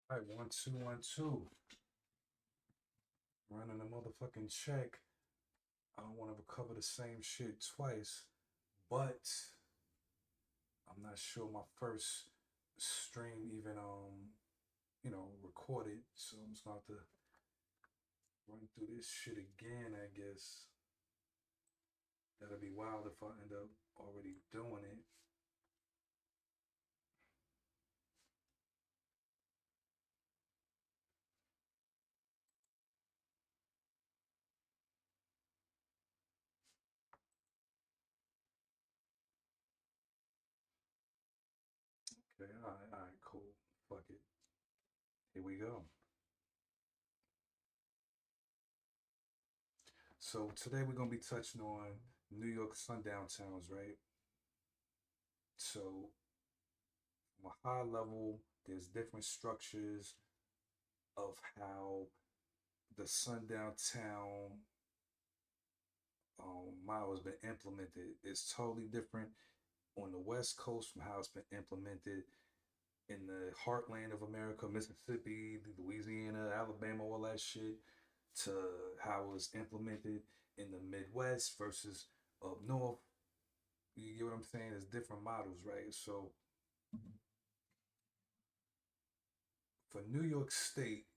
All right, 1 2 1 2. Running a motherfucking check. I don't want to recover the same shit twice, but I'm not sure my first stream even recorded. So I'm just gonna have to run through this shit again, I guess. That'll be wild if I end up already doing it. Okay, all right, cool. Fuck it. Here we go. So today we're gonna be touching on New York sundown towns, right? So from a high level, there's different structures of how the sundown town model has been implemented. It's totally different on the West Coast from how it's been implemented in the heartland of America, Mississippi, Louisiana, Alabama, all that shit, to how it was implemented in the Midwest versus up north. You get what I'm saying? There's different models, right? So for New York State,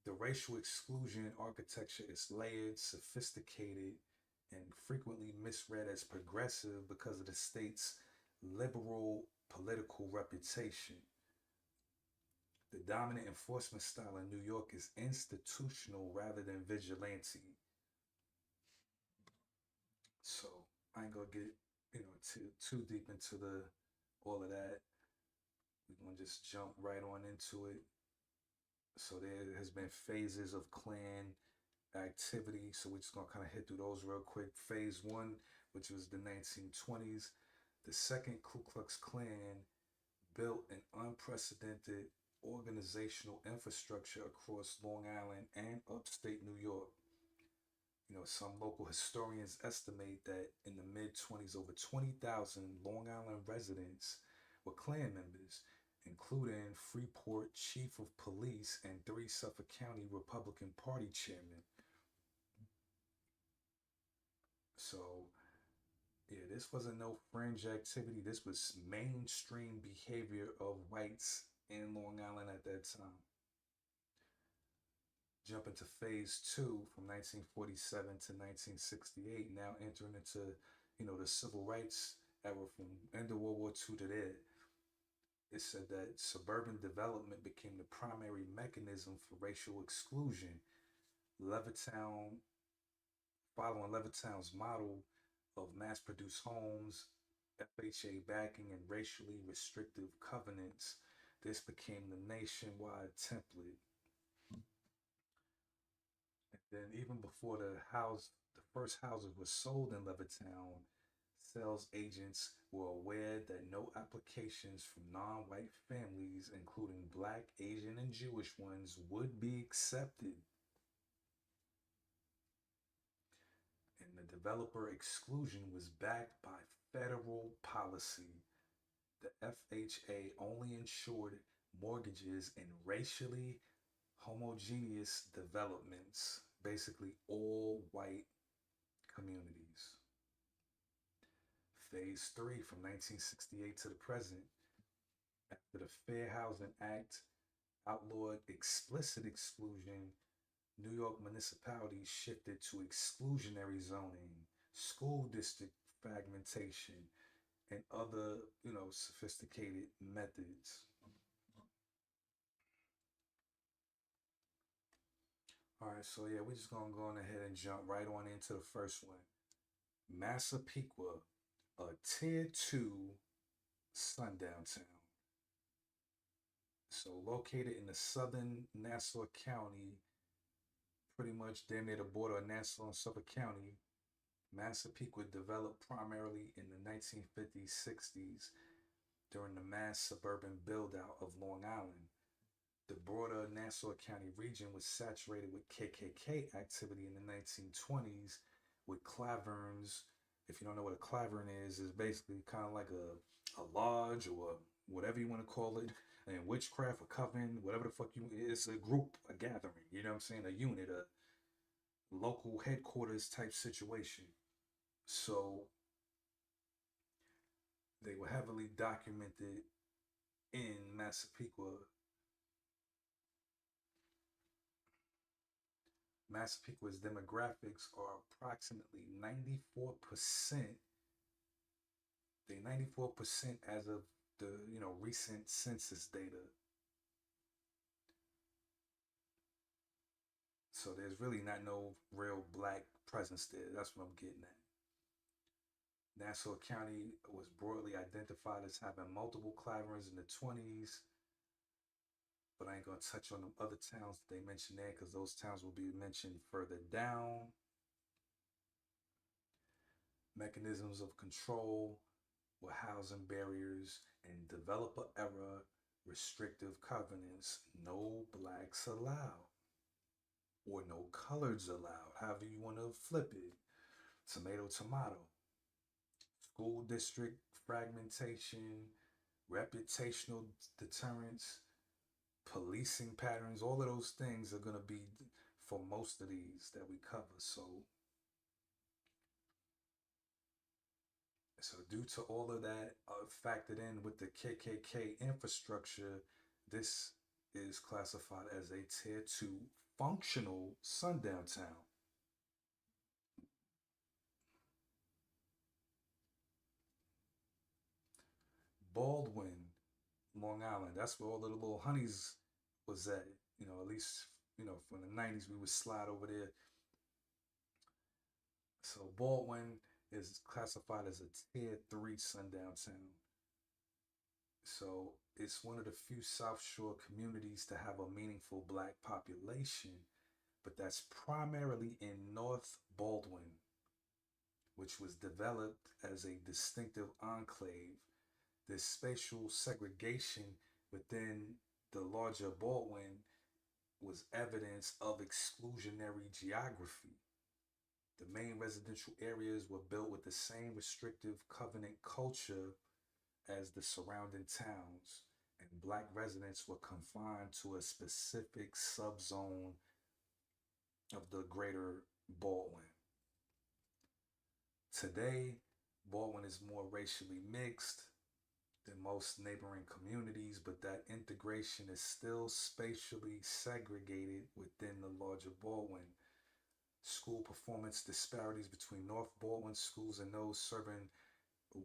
the racial exclusion architecture is layered, sophisticated, and frequently misread as progressive because of the state's liberal political reputation. The dominant enforcement style in New York is institutional rather than vigilante. So I ain't gonna get too deep into the all of that. We're gonna just jump right on into it. So there has been phases of Klan activity. So we're just gonna kind of hit through those real quick. Phase one, which was the 1920s, the second Ku Klux Klan built an unprecedented organizational infrastructure across Long Island and upstate New York. Some local historians estimate that in the mid 20s, over 20,000 Long Island residents were Klan members, including Freeport Chief of Police and three Suffolk County Republican Party chairmen. So, yeah, this wasn't no fringe activity. This was mainstream behavior of whites in Long Island at that time. Jump into phase two from 1947 to 1968, now entering into, the civil rights era from end of World War II to there. It said that suburban development became the primary mechanism for racial exclusion. Levittown, following Levittown's model of mass produced homes, FHA backing, and racially restrictive covenants, this became the nationwide template. And then even before the first houses were sold in Levittown, sales agents were aware that no applications from non-white families, including black, Asian, and Jewish ones, would be accepted. And the developer exclusion was backed by federal policy. The FHA only insured mortgages in racially homogeneous developments, basically all white communities. Phase three from 1968 to the present, after the Fair Housing Act outlawed explicit exclusion, New York municipalities shifted to exclusionary zoning, school district fragmentation, and other, sophisticated methods. All right, so yeah, we're just gonna go on ahead and jump right on into the first one. Massapequa, a tier two sundown town. So located in the southern Nassau County, pretty much damn near the border of Nassau and Suffolk County, Massapequa developed primarily in the 1950s, 60s during the mass suburban build-out of Long Island. The broader Nassau County region was saturated with KKK activity in the 1920s with claverns. If you don't know what a clavern is basically kind of like a lodge or whatever you want to call it, and witchcraft, a coven, whatever the fuck you, it's a group, a gathering, you know what I'm saying? A unit, a local headquarters type situation. So they were heavily documented in Massapequa. Massapequa's demographics are approximately 94%. They 94% as of the recent census data. So there's really not no real black presence there. That's what I'm getting at. Nassau County was broadly identified as having multiple claverings in the 20s, but I ain't gonna touch on the other towns that they mentioned there because those towns will be mentioned further down. Mechanisms of control were housing barriers and developer era restrictive covenants. No blacks allowed, or no coloreds allowed, however you want to flip it. Tomato, tomato. School district fragmentation, reputational deterrence, policing patterns, all of those things are going to be for most of these that we cover. So due to all of that factored in with the KKK infrastructure, this is classified as a tier 2 functional sundown town. Baldwin, Long Island. That's where all of the little honeys was at. At least, from the 90s, we would slide over there. So Baldwin is classified as a tier 3 sundown town. So it's one of the few South Shore communities to have a meaningful black population, but that's primarily in North Baldwin, which was developed as a distinctive enclave. This spatial segregation within the larger Baldwin was evidence of exclusionary geography. The main residential areas were built with the same restrictive covenant culture as the surrounding towns, and black residents were confined to a specific subzone of the greater Baldwin. Today, Baldwin is more racially mixed than most neighboring communities, but that integration is still spatially segregated within the larger Baldwin. School performance disparities between North Baldwin schools and those serving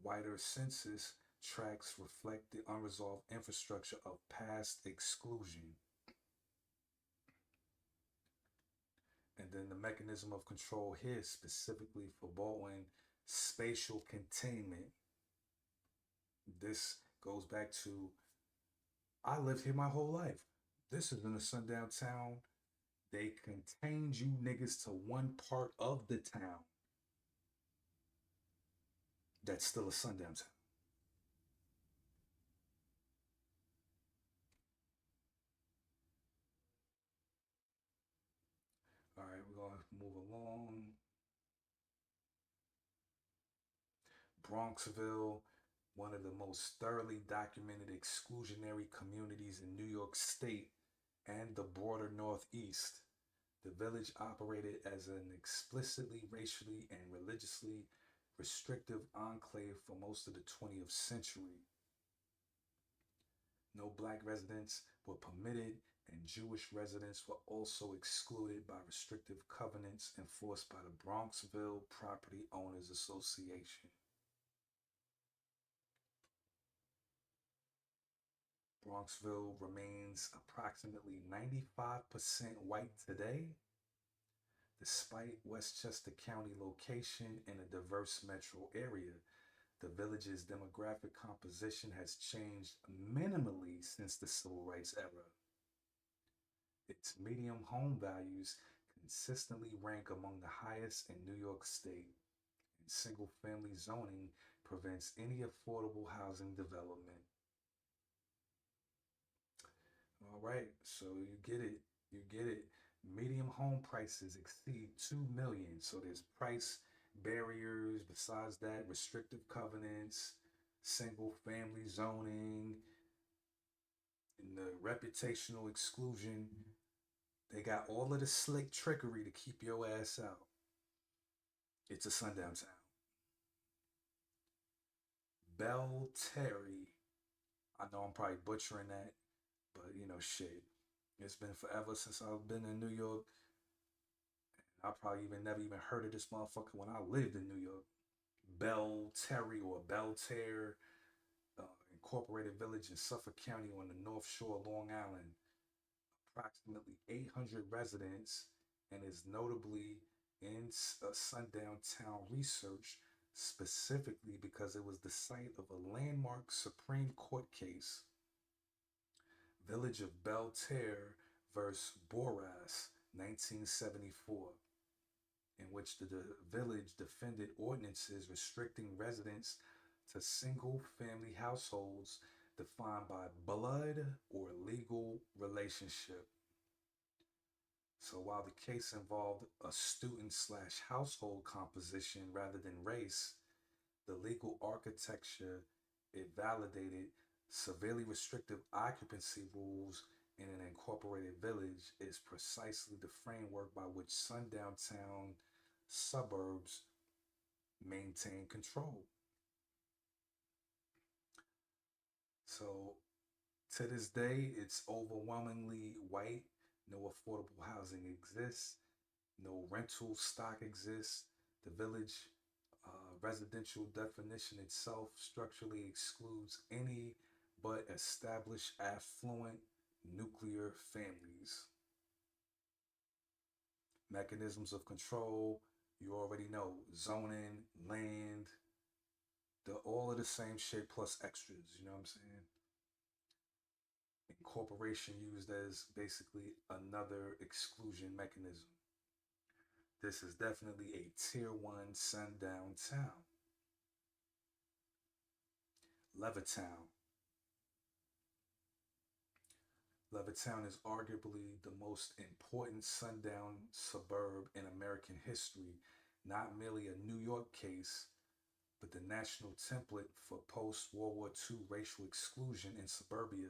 wider census tracts reflect the unresolved infrastructure of past exclusion. And then the mechanism of control here, specifically for Baldwin, spatial containment. This goes back to I lived here my whole life. This isn't a sundown town. They contained you niggas to one part of the town that's still a sundown town. All right, we're going to move along. Bronxville, one of the most thoroughly documented exclusionary communities in New York State and the broader Northeast. The village operated as an explicitly racially and religiously restrictive enclave for most of the 20th century. No black residents were permitted, and Jewish residents were also excluded by restrictive covenants enforced by the Bronxville Property Owners Association. Bronxville remains approximately 95% white today, despite Westchester County location in a diverse metro area. The village's demographic composition has changed minimally since the civil rights era. Its median home values consistently rank among the highest in New York State, and single family zoning prevents any affordable housing development. All right, so you get it. You get it. Medium home prices exceed 2 million. So there's price barriers. Besides that, restrictive covenants, single family zoning. reputational exclusion. They got all of the slick trickery to keep your ass out. It's a sundown town. Belterry. I know I'm probably butchering that, but shit. It's been forever since I've been in New York. I probably even never even heard of this motherfucker when I lived in New York. Belterry or Belterre, incorporated village in Suffolk County on the North Shore of Long Island. Approximately 800 residents and is notably in sundown town research specifically because it was the site of a landmark Supreme Court case, Village of Belterre versus Boras, 1974, in which the village defended ordinances restricting residents to single family households defined by blood or legal relationship. So while the case involved a student slash household composition rather than race, the legal architecture it validated severely restrictive occupancy rules in an incorporated village is precisely the framework by which sundown town suburbs maintain control. So to this day, it's overwhelmingly white. No affordable housing exists. No rental stock exists. The village residential definition itself structurally excludes any but established affluent nuclear families. Mechanisms of control, you already know, zoning, land, all of the same shit plus extras, you know what I'm saying? Incorporation used as basically another exclusion mechanism. This is definitely a tier one sundown town. Levittown. Levittown is arguably the most important sundown suburb in American history, not merely a New York case, but the national template for post World War II racial exclusion in suburbia.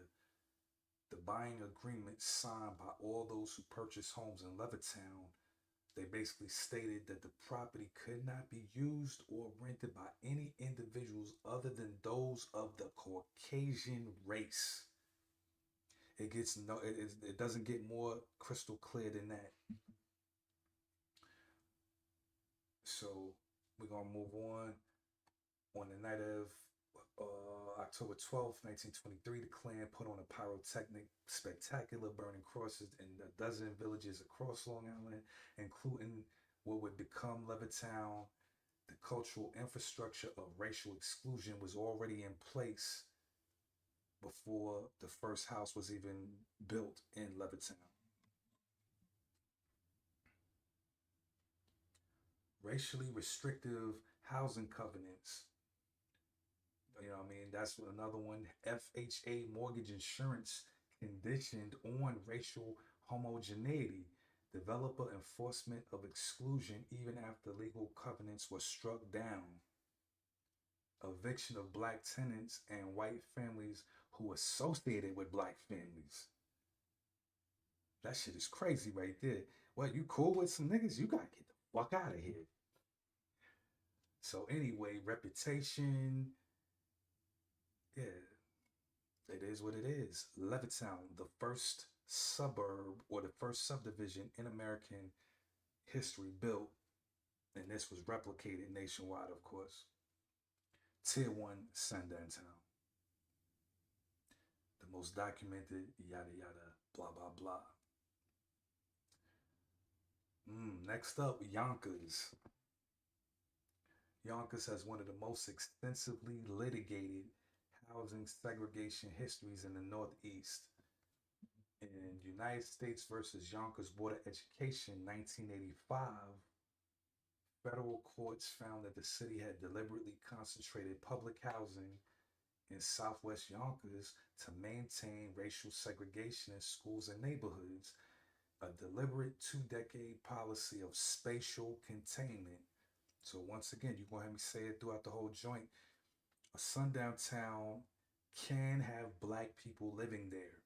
The buying agreement signed by all those who purchased homes in Levittown, they basically stated that the property could not be used or rented by any individuals other than those of the Caucasian race. It gets no, it doesn't get more crystal clear than that. So we're gonna move on. On the night of October 12th, 1923, the Klan put on a pyrotechnic spectacular, burning crosses in a dozen villages across Long Island, including what would become Levittown. The cultural infrastructure of racial exclusion was already in place before the first house was even built in Levittown. Racially restrictive housing covenants. You know what I mean? That's another one. FHA mortgage insurance conditioned on racial homogeneity. Developer enforcement of exclusion even after legal covenants were struck down. Eviction of black tenants and white families who associated with black families. That shit is crazy right there. What, you cool with some niggas? You gotta get the fuck out of here. So anyway, reputation, yeah, it is what it is. Levittown, the first suburb or the first subdivision in American history built, and this was replicated nationwide, of course. Tier 1 Sundown Town. The most documented, yada yada, blah blah blah. Next up, Yonkers. Yonkers has one of the most extensively litigated housing segregation histories in the Northeast. In United States versus Yonkers Board of Education, 1985, federal courts found that the city had deliberately concentrated public housing in Southwest Yonkers to maintain racial segregation in schools and neighborhoods, a deliberate two-decade policy of spatial containment. So once again, you're gonna have me say it throughout the whole joint. A sundown town can have black people living there.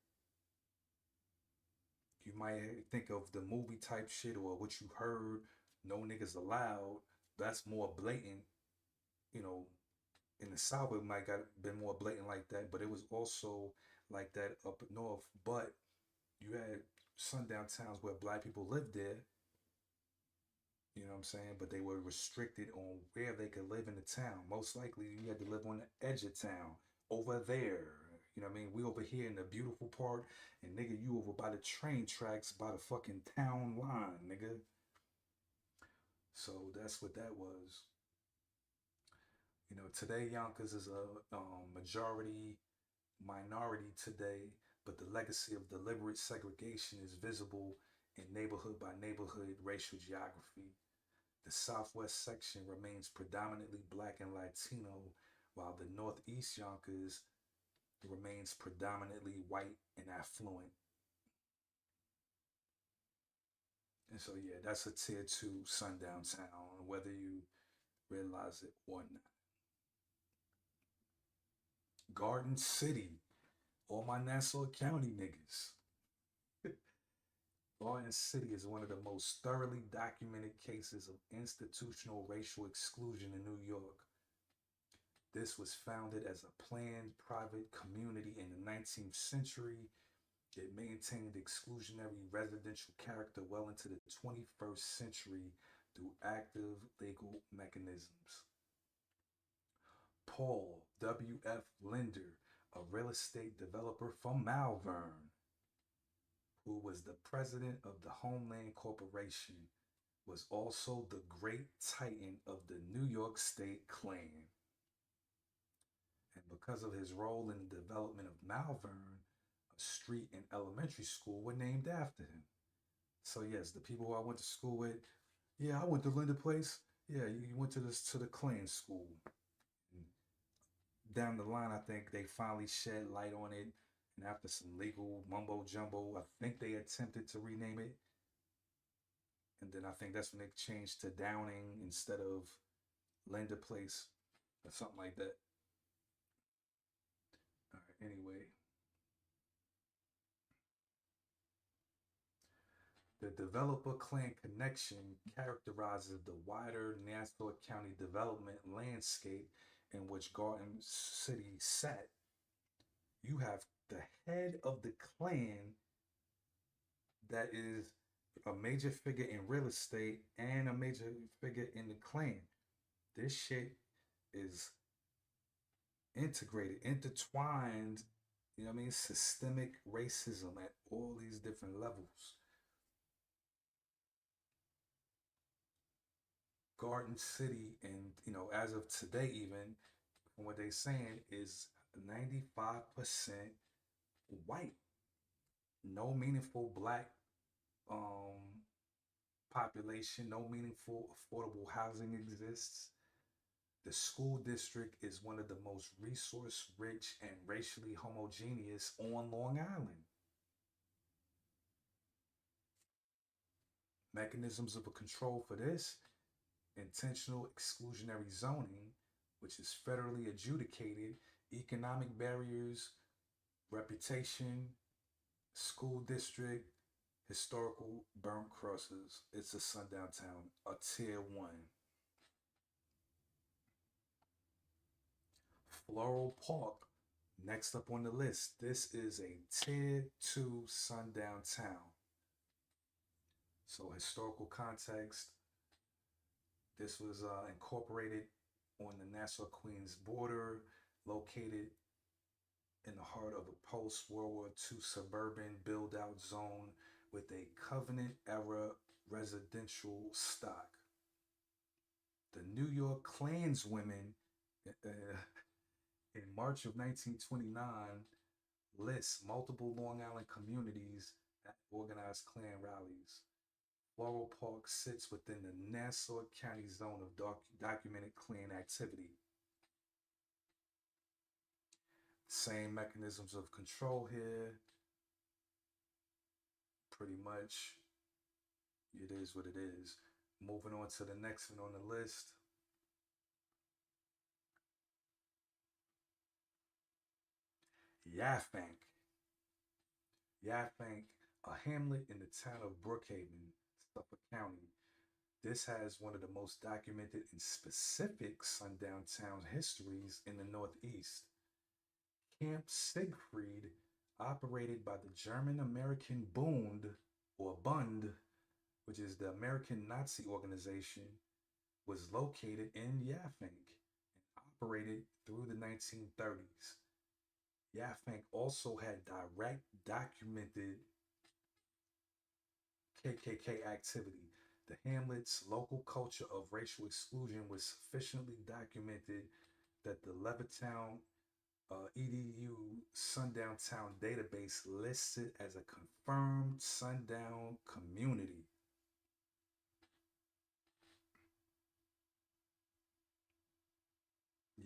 you might think of the movie type shit or what you heard, no niggas allowed. That's more blatant, you know. In the South, it might got been more blatant like that, but it was also like that up north. But you had sundown towns where black people lived there, you know what I'm saying? But they were restricted on where they could live in the town. Most likely, you had to live on the edge of town, over there. You know what I mean? We over here in the beautiful part, and nigga, you over by the train tracks, by the fucking town line, nigga. So that's what that was. You know, today Yonkers is a majority minority today, but the legacy of deliberate segregation is visible in neighborhood by neighborhood racial geography. The southwest section remains predominantly black and Latino, while the northeast Yonkers remains predominantly white and affluent. And so, yeah, that's a tier two sundown town, whether you realize it or not. Garden City, all my Nassau County niggas. Garden City is one of the most thoroughly documented cases of institutional racial exclusion in New York. This was founded as a planned private community in the 19th century. It maintained exclusionary residential character well into the 21st century through active legal mechanisms. Paul W.F. Linder, a real estate developer from Malvern, who was the president of the Homeland Corporation, was also the great titan of the New York State Klan. And because of his role in the development of Malvern, a street and elementary school were named after him. So yes, the people who I went to school with, yeah, I went to Linda Place. Yeah, you went to this to the Klan school. And down the line, I think they finally shed light on it. And after some legal mumbo jumbo, I think they attempted to rename it. And then I think that's when they changed to Downing instead of Linda Place or something like that. All right, anyway, the developer Klan connection characterizes the wider Nassau County development landscape in which Garden City sat. You have the head of the Klan that is a major figure in real estate and a major figure in the Klan. This shit is integrated, intertwined, you know what I mean? Systemic racism at all these different levels. Garden City, and as of today, even from what they're saying, is 95% white. No meaningful black um, population, no meaningful affordable housing exists. The school district is one of the most resource rich and racially homogeneous on Long Island. Mechanisms of a control for this: intentional exclusionary zoning, which is federally adjudicated, economic barriers, reputation, school district, historical burnt crosses. It's a sundown town, a tier one. Floral Park, next up on the list. This is a tier two sundown town. So, historical context: this was incorporated on the Nassau Queens border, located in the heart of a post World War II suburban build out zone with a Covenant era residential stock. The New York Klanswomen in March of 1929 lists multiple Long Island communities that organized Klan rallies. Floral Park sits within the Nassau County zone of documented Klan activity. Same mechanisms of control here. Pretty much, it is what it is. Moving on to the next one on the list. Yaff Bank. Yaff Bank, a hamlet in the town of Brookhaven, Suffolk County. This has one of the most documented and specific sundown town histories in the Northeast. Camp Siegfried, operated by the German American Bund or Bund, which is the American Nazi organization, was located in Yafink and operated through the 1930s. Yafink also had direct documented KKK activity. The hamlet's local culture of racial exclusion was sufficiently documented that the Levittown EDU Sundown Town database lists it as a confirmed sundown community.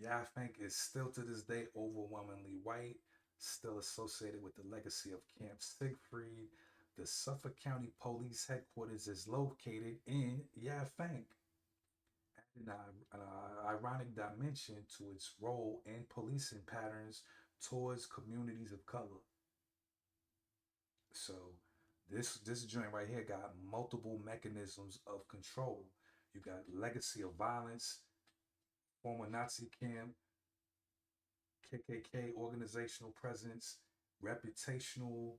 Yafink is still to this day overwhelmingly white, still associated with the legacy of Camp Siegfried. The Suffolk County Police Headquarters is located in Yafink, an ironic dimension to its role in policing patterns towards communities of color. So this joint right here got multiple mechanisms of control. You got legacy of violence, former Nazi camp, KKK organizational presence, reputational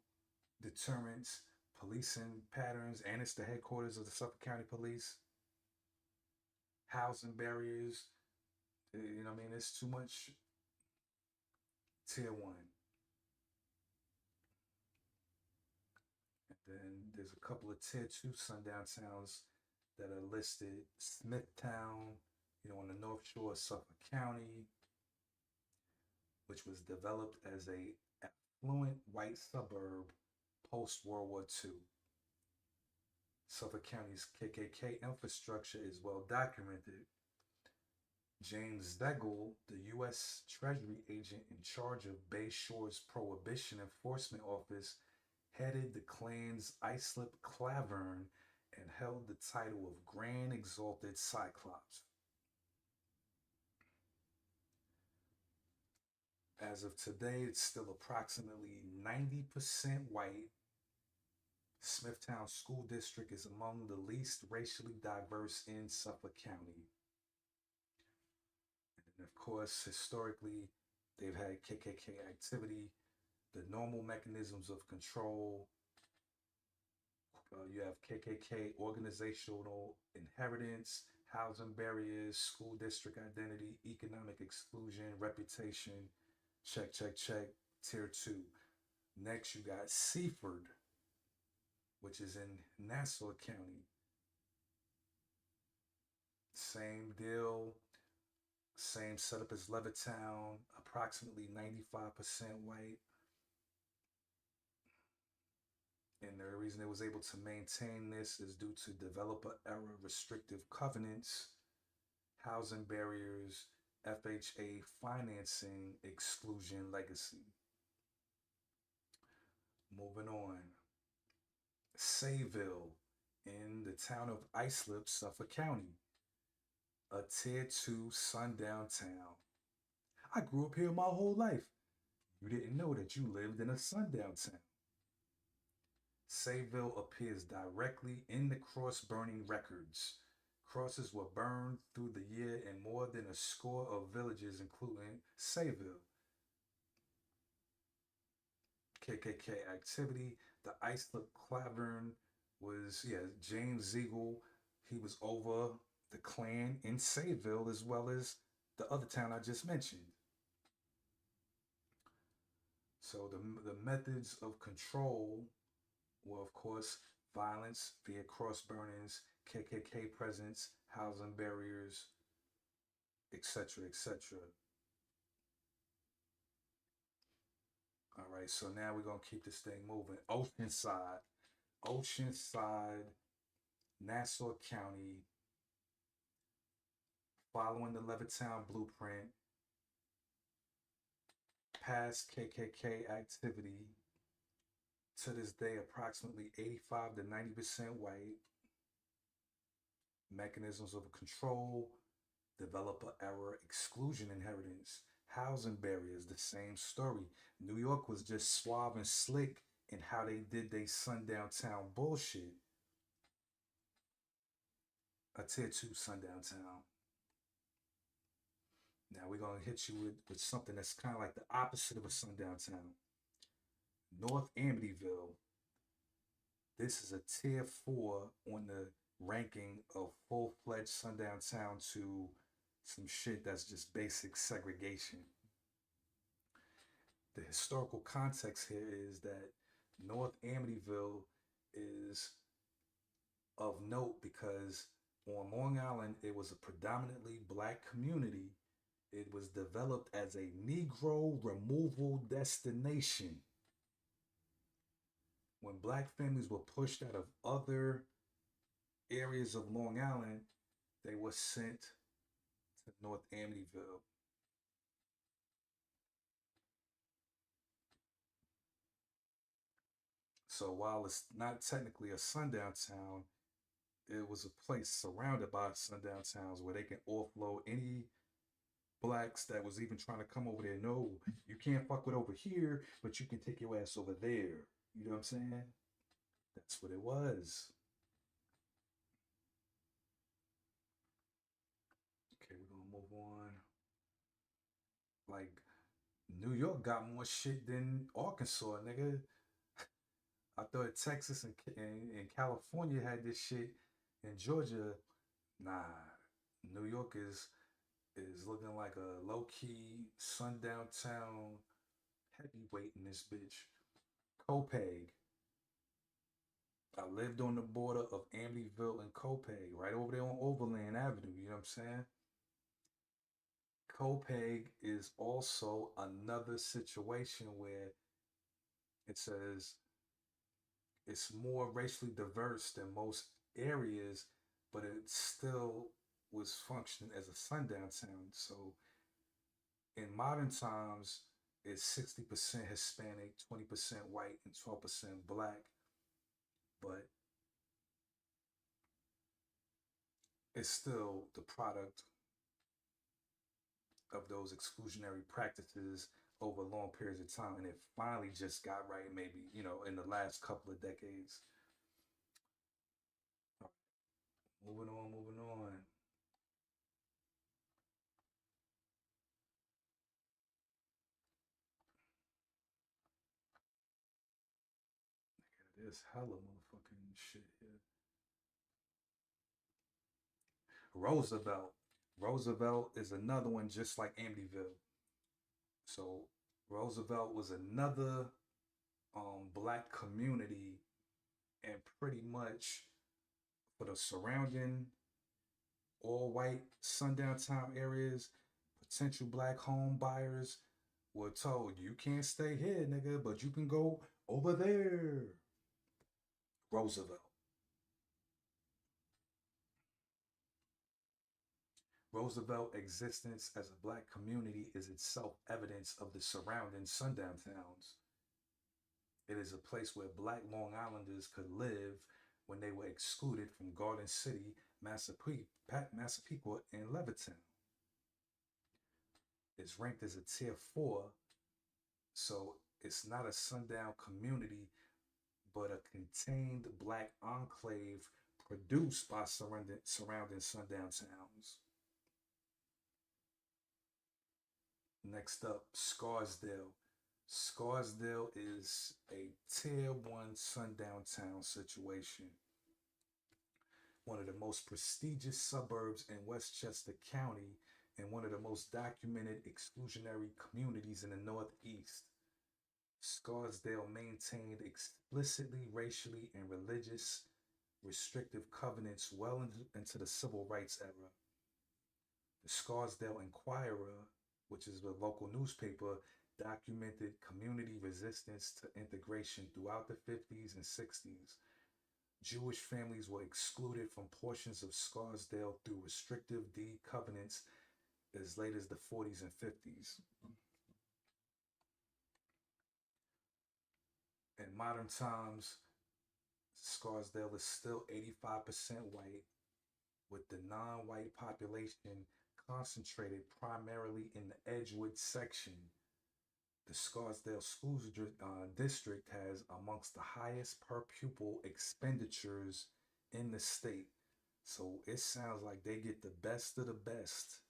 deterrence, policing patterns, and it's the headquarters of the Suffolk County Police. Housing barriers, you know what I mean? It's too much. Tier one. And then there's a couple of tier two sundown towns that are listed. Smithtown, on the North Shore of Suffolk County, which was developed as a affluent white suburb post World War II. Suffolk County's KKK infrastructure is well documented. James Zegel, the U.S. Treasury agent in charge of Bay Shore's Prohibition Enforcement Office, headed the Klan's Islip Clavern and held the title of Grand Exalted Cyclops. As of today, it's still approximately 90% white. Smithtown School District is among the least racially diverse in Suffolk County. And of course, historically, they've had KKK activity, the normal mechanisms of control. You have KKK organizational inheritance, housing barriers, school district identity, economic exclusion, reputation. Check, check, check. Tier two. Next, you got Seaford, which is in Nassau County. Same deal, same setup as Levittown, approximately 95% white. And the reason it was able to maintain this is due to developer era restrictive covenants, housing barriers, FHA financing exclusion legacy. Moving on. Sayville in the town of Islip, Suffolk County, a tier two sundown town. I grew up here my whole life. You didn't know that you lived in a sundown town. Sayville appears directly in the cross burning records. Crosses were burned through the year in more than a score of villages, including Sayville. KKK activity. The Islip Clavern was, James Ziegel. He was over the Klan in Sayville as well as the other town I just mentioned. So the methods of control were, of course, violence via cross burnings, KKK presence, housing barriers, etc., etc. All right, so now we're gonna keep this thing moving. Oceanside, Nassau County, following the Levittown blueprint, past KKK activity. To this day, approximately 85 to 90% white. Mechanisms of control, developer error, exclusion inheritance, housing barriers, the same story. New York was just suave and slick and how they did they sundown town bullshit. A tier two sundown town. Now we're gonna hit you with something that's kind of like the opposite of a sundown town. North Amityville. This is a tier four on the ranking of full fledged sundown town to some shit that's just basic segregation. The historical context here is that North Amityville is of note because on Long Island it was a predominantly black community. It was developed as a Negro removal destination. When black families were pushed out of other areas of Long Island, they were sent to North Amityville. So while it's not technically a sundown town, it was a place surrounded by sundown towns where they can offload any blacks that was even trying to come over there. No, you can't fuck with over here, but you can take your ass over there. You know what I'm saying? That's what it was. Okay, we're gonna move on. Like New York got more shit than Arkansas, nigga. I thought Texas and California had this shit. In Georgia, nah. New York is looking like a low key sundown town heavyweight in this bitch. Copeg. I lived on the border of Amityville and Copeg, right over there on Overland Avenue. You know what I'm saying? Copeg is also another situation where it says it's more racially diverse than most areas, but it still was functioning as a sundown town. So in modern times, it's 60% Hispanic, 20% white, and 12% black. But it's still the product of those exclusionary practices over long periods of time. And it finally just got right, maybe, in the last couple of decades. Moving on, moving on. There's hella motherfucking shit here. Roosevelt. Roosevelt is another one just like Amityville. So Roosevelt was another black community, and pretty much for the surrounding all white sundown town areas, potential black home buyers were told you can't stay here, nigga, but you can go over there. Roosevelt. Roosevelt existence as a black community is itself evidence of the surrounding sundown towns. It is a place where black Long Islanders could live when they were excluded from Garden City, Massapequa, and Levittown. It's ranked as a tier four, so it's not a sundown community, but a contained black enclave produced by surrounding sundown towns. Next up, Scarsdale. Scarsdale is a tier one sundown town situation. One of the most prestigious suburbs in Westchester County and one of the most documented exclusionary communities in the Northeast. Scarsdale maintained explicitly racially and religious restrictive covenants well into the civil rights era. The Scarsdale Inquirer, which is the local newspaper, documented community resistance to integration throughout the 50s and 60s. Jewish families were excluded from portions of Scarsdale through restrictive deed covenants as late as the 40s and 50s. In modern times, Scarsdale is still 85% white, with the non white population concentrated primarily in the Edgewood section. The Scarsdale School District has amongst the highest per pupil expenditures in the state. So it sounds like they get the best of the best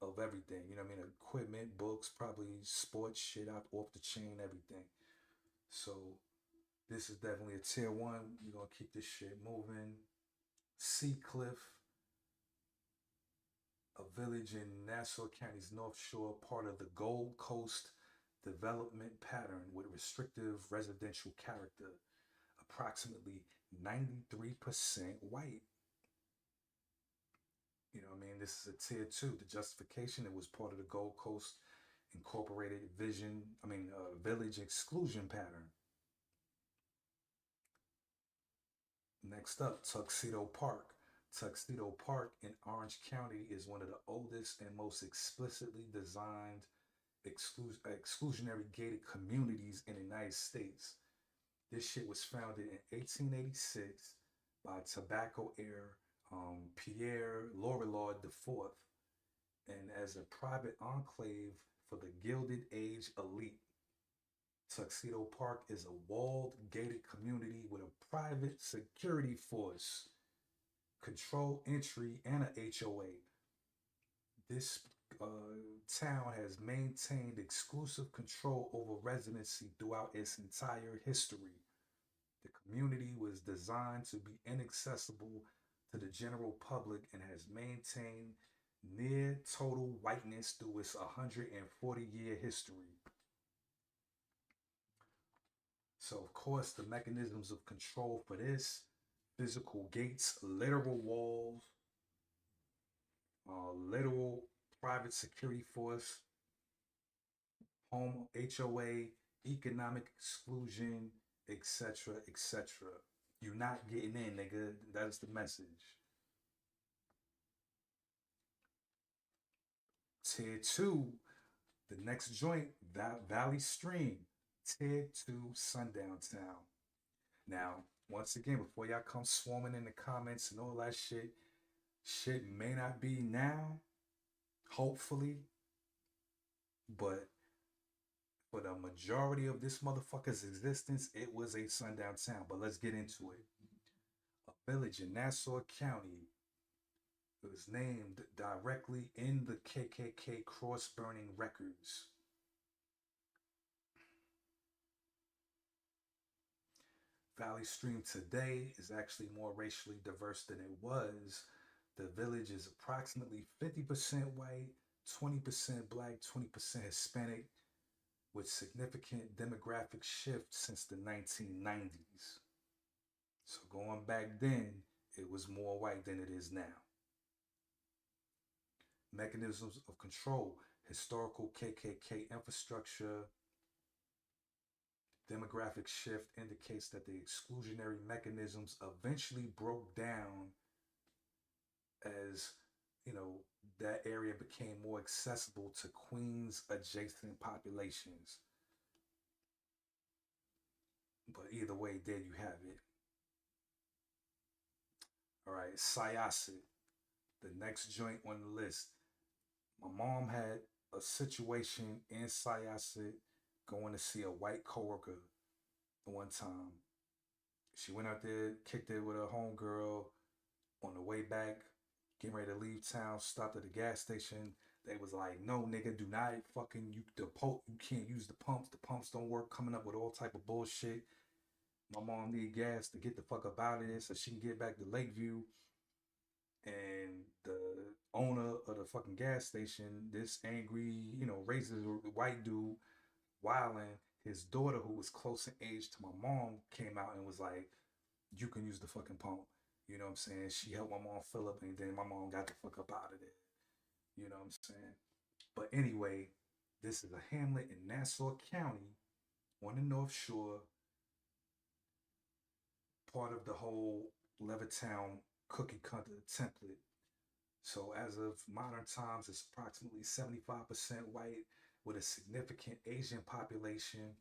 of everything. You know what I mean? Equipment, books, probably sports shit out off the chain, everything. So this is definitely a tier one. We're gonna keep this shit moving. Seacliff, a village in Nassau County's North Shore, part of the Gold Coast development pattern with restrictive residential character, approximately 93% white. You know what I mean? This is a tier two. The justification, it was part of the Gold Coast Incorporated Village exclusion pattern. Next up, Tuxedo Park. Tuxedo Park in Orange County is one of the oldest and most explicitly designed exclusionary gated communities in the United States. This shit was founded in 1886 by tobacco heir Pierre Lorillard IV and as a private enclave for the Gilded Age elite. Tuxedo Park is a walled, gated community with a private security force, control entry, and a HOA. This town has maintained exclusive control over residency throughout its entire history. The community was designed to be inaccessible to the general public and has maintained near total whiteness through its 140-year history. So, of course, the mechanisms of control for this physical gates, literal walls, literal private security force, home HOA, economic exclusion, etc., etc. You're not getting in, nigga. That's the message. Tier two, the next joint, Valley Stream. Tier two, Sundown Town. Now, once again, before y'all come swarming in the comments and all that shit, shit may not be now, hopefully, but for the majority of this motherfucker's existence, it was a sundown town. But let's get into it. A village in Nassau County was named directly in the KKK cross burning records. Valley Stream today is actually more racially diverse than it was. The village is approximately 50% white, 20% black, 20% Hispanic, with significant demographic shift since the 1990s. So going back then, it was more white than it is now. Mechanisms of control, historical KKK infrastructure, demographic shift indicates that the exclusionary mechanisms eventually broke down as that area became more accessible to Queens adjacent populations. But either way, there you have it. All right, Syosset, the next joint on the list. My mom had a situation in Syosset going to see a white coworker one time. She went out there, kicked it with her homegirl. On the way back, getting ready to leave town, stopped at the gas station. They was like, "No, nigga, do not fucking you can't use the pumps. The pumps don't work." Coming up with all type of bullshit. My mom need gas to get the fuck up out of there so she can get back to Lakeview. And the owner of the fucking gas station, this angry, racist white dude, wilding, his daughter, who was close in age to my mom, came out and was like, "You can use the fucking pump." You know what I'm saying? She helped my mom fill up, and then my mom got the fuck up out of there. You know what I'm saying? But anyway, this is a hamlet in Nassau County on the North Shore, part of the whole Levittown cookie cutter template. So as of modern times, it's approximately 75% white with a significant Asian population.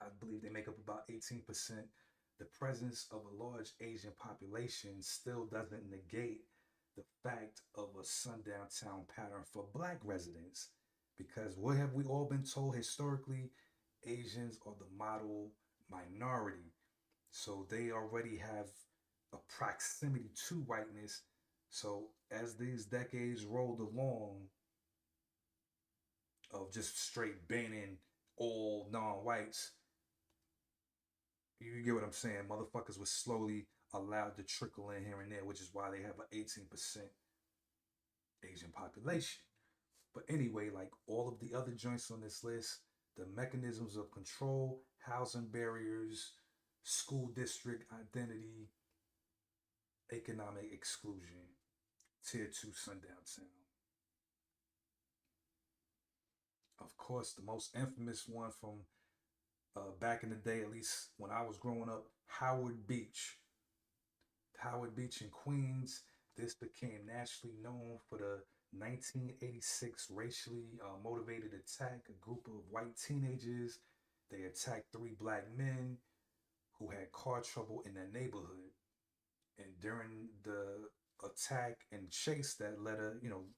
I believe they make up about 18%. The presence of a large Asian population still doesn't negate the fact of a sundown town pattern for black residents Because what have we all been told historically? Asians are the model minority. So they already have a proximity to whiteness. So as these decades rolled along of just straight banning all non-whites, you get what I'm saying? Motherfuckers was slowly allowed to trickle in here and there, which is why they have an 18% Asian population. But anyway, like all of the other joints on this list, the mechanisms of control, housing barriers, school district identity, economic exclusion, tier two sundown town. Of course, the most infamous one from back in the day, at least when I was growing up, Howard Beach. Howard Beach in Queens. This became nationally known for the 1986 racially motivated attack. A group of white teenagers, they attacked three black men who had car trouble in their neighborhood. And during the attack and chase that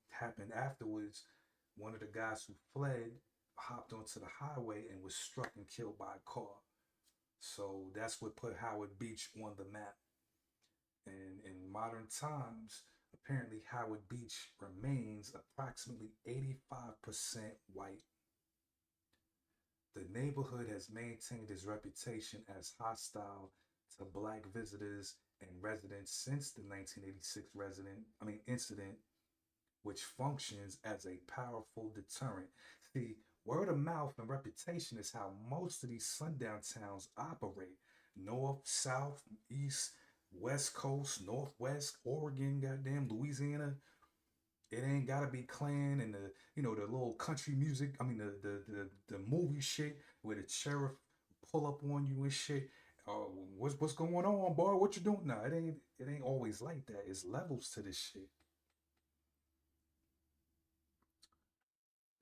happened afterwards, one of the guys who fled hopped onto the highway and was struck and killed by a car. So that's what put Howard Beach on the map. And in modern times, apparently Howard Beach remains approximately 85% white. The neighborhood has maintained its reputation as hostile to black visitors and residents since the 1986 incident, which functions as a powerful deterrent. See, word of mouth and reputation is how most of these sundown towns operate. North, south, east, west coast, northwest, Oregon, goddamn Louisiana. It ain't gotta be Klan and the little country music. I mean the movie shit where the sheriff pull up on you and shit. What's going on, boy? What you doing? No, it ain't always like that. It's levels to this shit.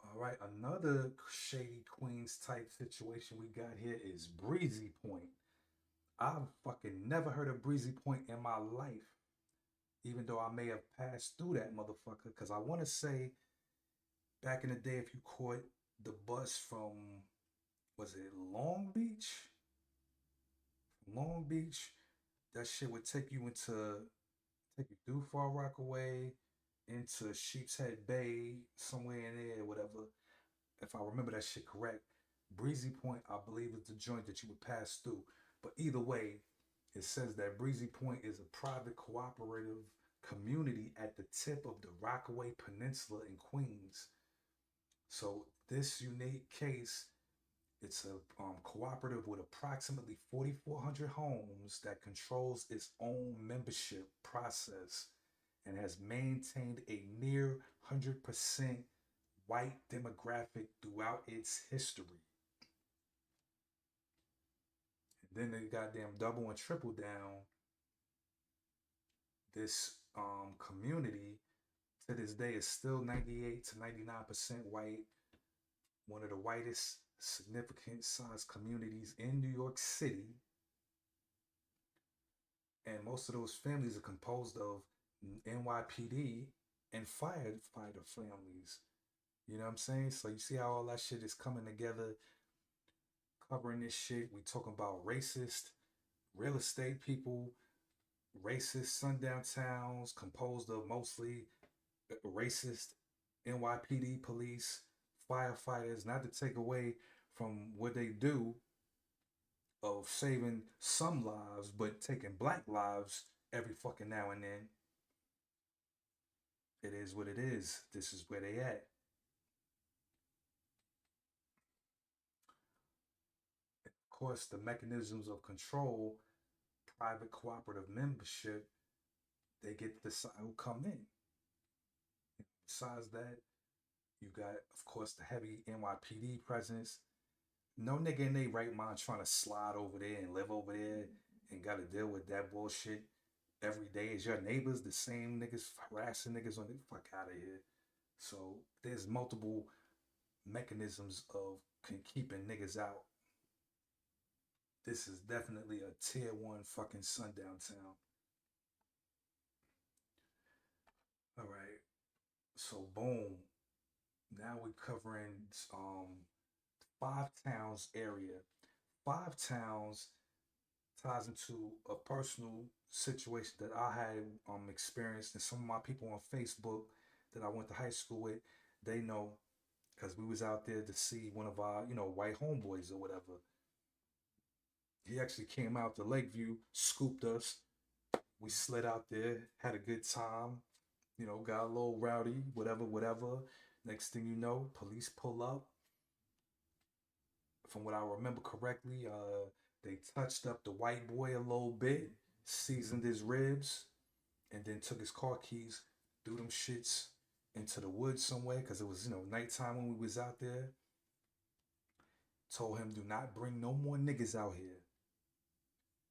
All right, another shady Queens type situation we got here is Breezy Point. I've fucking never heard of Breezy Point in my life, even though I may have passed through that motherfucker. Because I want to say back in the day, if you caught the bus from, was it Long Beach? Long Beach, that shit would take you through Far Rockaway into Sheepshead Bay, somewhere in there, whatever. If I remember that shit correct, Breezy Point, I believe, is the joint that you would pass through. But either way, it says that Breezy Point is a private cooperative community at the tip of the Rockaway Peninsula in Queens. So this unique case, it's a cooperative with approximately 4,400 homes that controls its own membership process and has maintained a near 100% white demographic throughout its history. And then they goddamn double and triple down this community to this day is still 98 to 99% white, one of the whitest significant size communities in New York City. And most of those families are composed of NYPD and firefighter families. You know what I'm saying? So you see how all that shit is coming together, covering this shit. We talking about racist real estate people, racist sundown towns composed of mostly racist NYPD police, firefighters, not to take away from what they do of saving some lives, but taking black lives every fucking now and then. It is what it is. This is where they at. Of course, the mechanisms of control, private cooperative membership, they get to decide who come in. Besides that, you got, of course, the heavy NYPD presence. No nigga in their right mind trying to slide over there and live over there and got to deal with that bullshit every day. Is your neighbors the same niggas harassing niggas on the fuck out of here? So there's multiple mechanisms of keeping niggas out. This is definitely a tier one fucking sundown town. All right. So boom. Now we're covering Five Towns area. Five Towns ties into a personal situation that I had experienced, and some of my people on Facebook that I went to high school with, they know because we was out there to see one of our white homeboys or whatever. He actually came out to Lakeview, scooped us. We slid out there, had a good time. Got a little rowdy, whatever, whatever. Next thing you know, police pull up. From what I remember correctly, they touched up the white boy a little bit, seasoned his ribs, and then took his car keys, threw them shits into the woods somewhere because it was nighttime when we was out there. Told him do not bring no more niggas out here.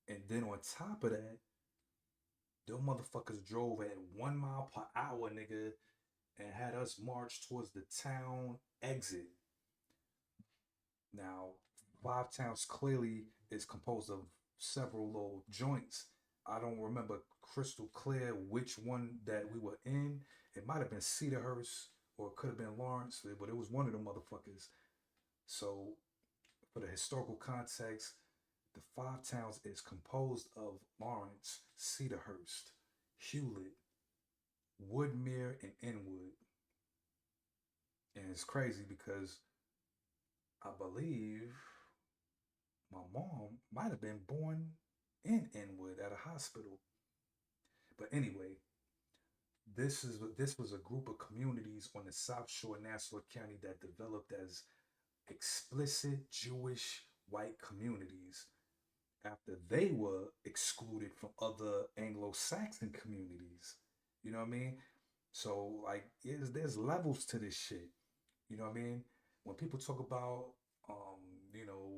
And then on top of that, them motherfuckers drove at 1 mile per hour, nigga, and had us march towards the town exit. Now, Five Towns clearly is composed of several little joints. I don't remember crystal clear which one that we were in. It might have been Cedarhurst or it could have been Lawrence, but it was one of the motherfuckers. So, for the historical context, the Five Towns is composed of Lawrence, Cedarhurst, Hewlett, Woodmere, and Inwood. And it's crazy because I believe my mom might have been born in Inwood at a hospital. But anyway, this was a group of communities on the South Shore of Nassau County that developed as explicit Jewish white communities after they were excluded from other Anglo-Saxon communities. You know what I mean? So like, there's levels to this shit. You know what I mean? When people talk about,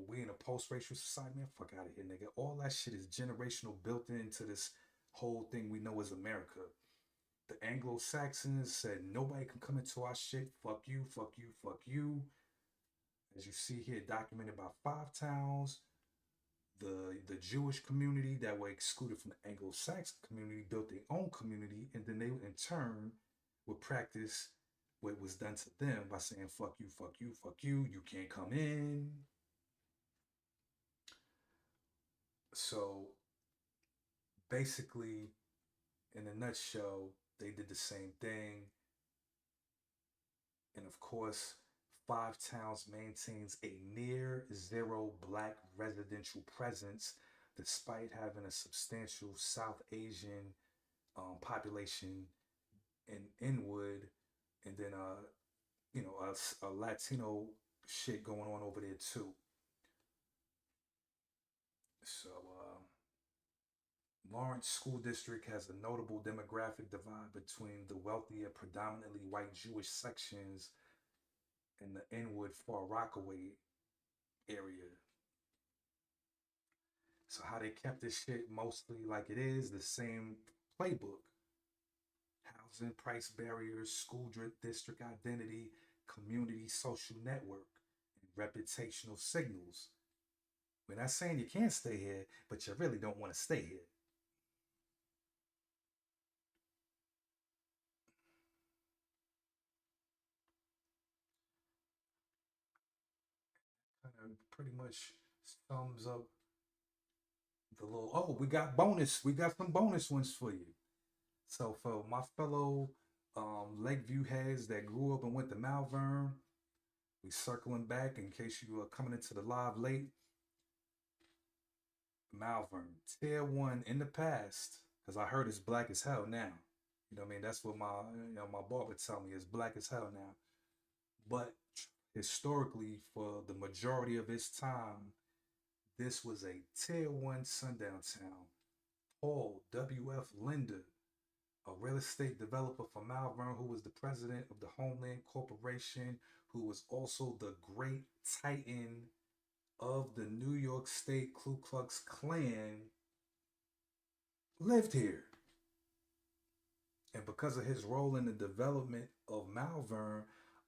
we in a post-racial society, man, fuck out of here, nigga. All that shit is generational, built into this whole thing we know as America. The Anglo-Saxons said nobody can come into our shit. Fuck you, fuck you, fuck you. As you see here, documented by Five Towns, the Jewish community that were excluded from the Anglo-Saxon community built their own community, and then they in turn would practice what was done to them by saying fuck you, fuck you, fuck you, you can't come in. So basically, in a nutshell, they did the same thing. And of course, Five Towns maintains a near zero black residential presence despite having a substantial South Asian population in Inwood, and then a Latino shit going on over there too. So Lawrence School District has a notable demographic divide between the wealthier, predominantly white Jewish sections in the Inwood Far Rockaway area. So how they kept this shit mostly like it is, the same playbook. Housing price barriers, school district identity, community social network, and reputational signals. We're not saying you can't stay here, but you really don't want to stay here. Kind of pretty much sums up the little. Oh, we got bonus. We got some bonus ones for you. So for my fellow Lakeview heads that grew up and went to Malvern, we circling back in case you are coming into the live late. Malvern, tier one in the past, because I heard it's black as hell now. You know what I mean? That's what my barber tell me. It's black as hell now. But historically, for the majority of its time, this was a tier one sundown town. Paul W.F. Linder, a real estate developer from Malvern, who was the president of the Homeland Corporation, who was also the great titan of the New York State Ku Klux Klan, lived here. And because of his role in the development of Malvern,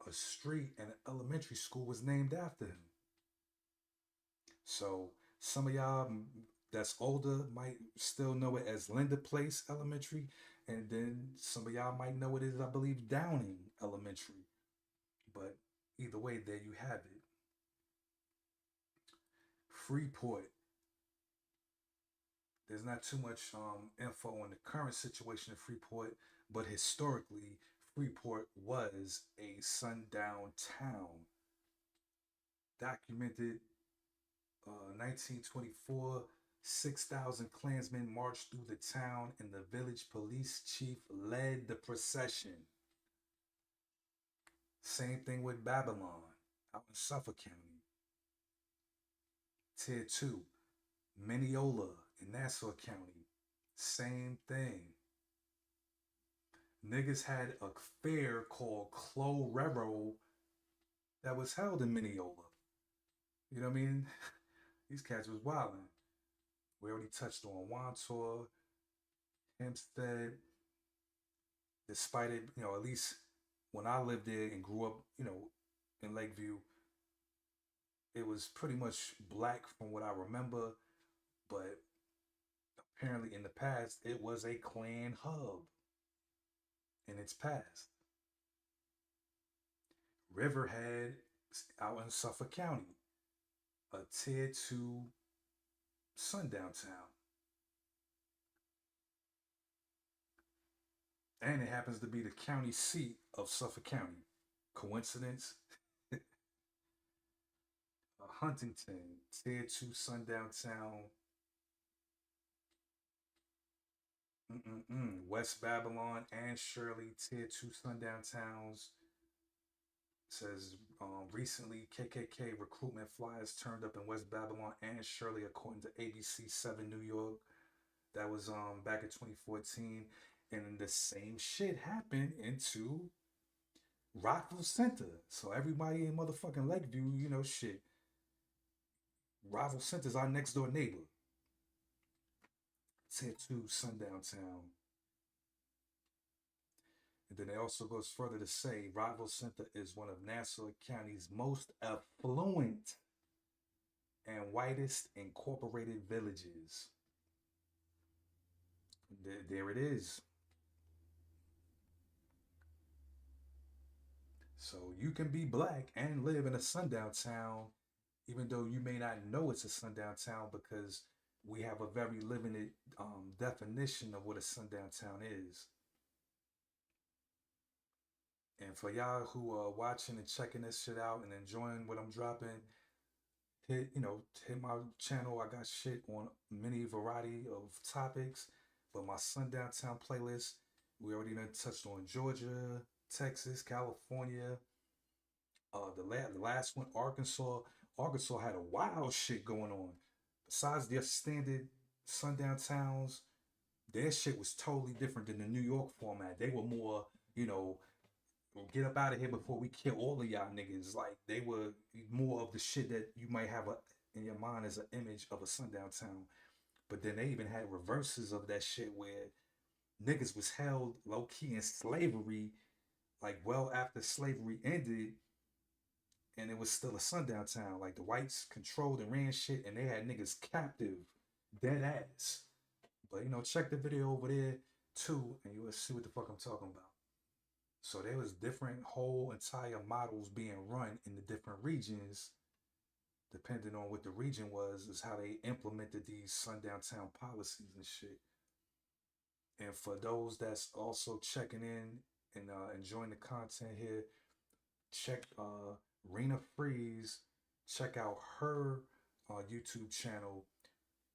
a street and an elementary school was named after him. So some of y'all that's older might still know it as Linda Place Elementary, and then some of y'all might know it as, I believe, Downing Elementary. But either way, there you have it. Freeport. There's not too much info on the current situation in Freeport, but historically, Freeport was a sundown town. Documented 1924, 6,000 Klansmen marched through the town, and the village police chief led the procession. Same thing with Babylon out in Suffolk County. Tier 2, Mineola in Nassau County. Same thing. Niggas had a fair called Clorero that was held in Mineola. You know what I mean? These cats was wilding. We already touched on Wantor, Hempstead. Despite it, at least when I lived there and grew up, in Lakeview, it was pretty much black from what I remember. But apparently in the past, it was a Klan hub in its past. Riverhead out in Suffolk County, a tier 2 sundown town. And it happens to be the county seat of Suffolk County. Coincidence? Huntington, tier 2 sundown town. West Babylon and Shirley, tier 2 sundown towns. It says recently KKK recruitment flyers turned up in West Babylon and Shirley, according to ABC 7 New York. That was back in 2014. And the same shit happened into Rockville Center. So everybody in motherfucking Lakeview, shit. Rockville Center's our next door neighbor. Tier 2 sundown town. And then it also goes further to say Rockville Center is one of Nassau County's most affluent and whitest incorporated villages. There it is. So you can be black and live in a sundown town, even though you may not know it's a sundown town because we have a very limited definition of what a sundown town is. And for y'all who are watching and checking this shit out and enjoying what I'm dropping, hit my channel. I got shit on many variety of topics. But my sundown town playlist, we already done touched on Georgia, Texas, California. The last one, Arkansas. Arkansas had a wild shit going on. Besides their standard sundown towns, their shit was totally different than the New York format. They were more, get up out of here before we kill all of y'all niggas. Like they were more of the shit that you might have in your mind as an image of a sundown town. But then they even had reverses of that shit where niggas was held low key in slavery, like well after slavery ended, and it was still a sundown town. Like the whites controlled and ran shit, and they had niggas captive, dead ass. But check the video over there too, and you will see what the fuck I'm talking about. So there was different whole entire models being run in the different regions, depending on what the region was, is how they implemented these sundown town policies and shit. And for those that's also checking in and enjoying the content here, check Rena Freeze. Check out her YouTube channel.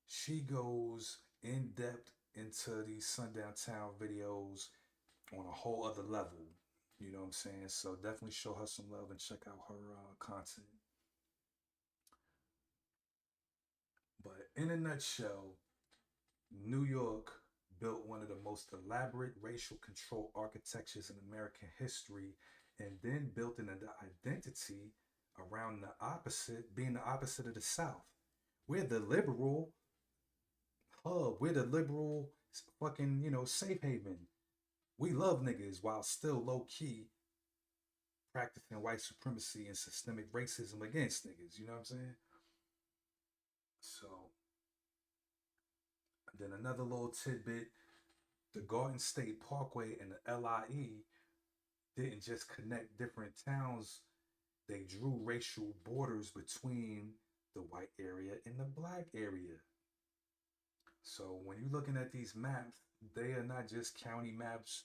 She goes in depth into these sundown town videos on a whole other level. You know what I'm saying? So definitely show her some love and check out her content. But in a nutshell, New York built one of the most elaborate racial control architectures in American history and then built an identity around the opposite, being the opposite of the South. We're the liberal hub. We're the liberal fucking, safe haven. We love niggas while still low key practicing white supremacy and systemic racism against niggas. You know what I'm saying? So, then another little tidbit, the Garden State Parkway and the LIE didn't just connect different towns they drew racial borders between the white area and the black area. So when you're looking at these maps, they are not just county maps,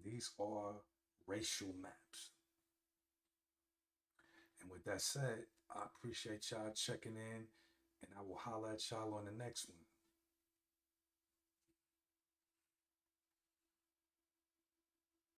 these are racial maps. And with that said, I appreciate y'all checking in, and I will holler at y'all on the next one.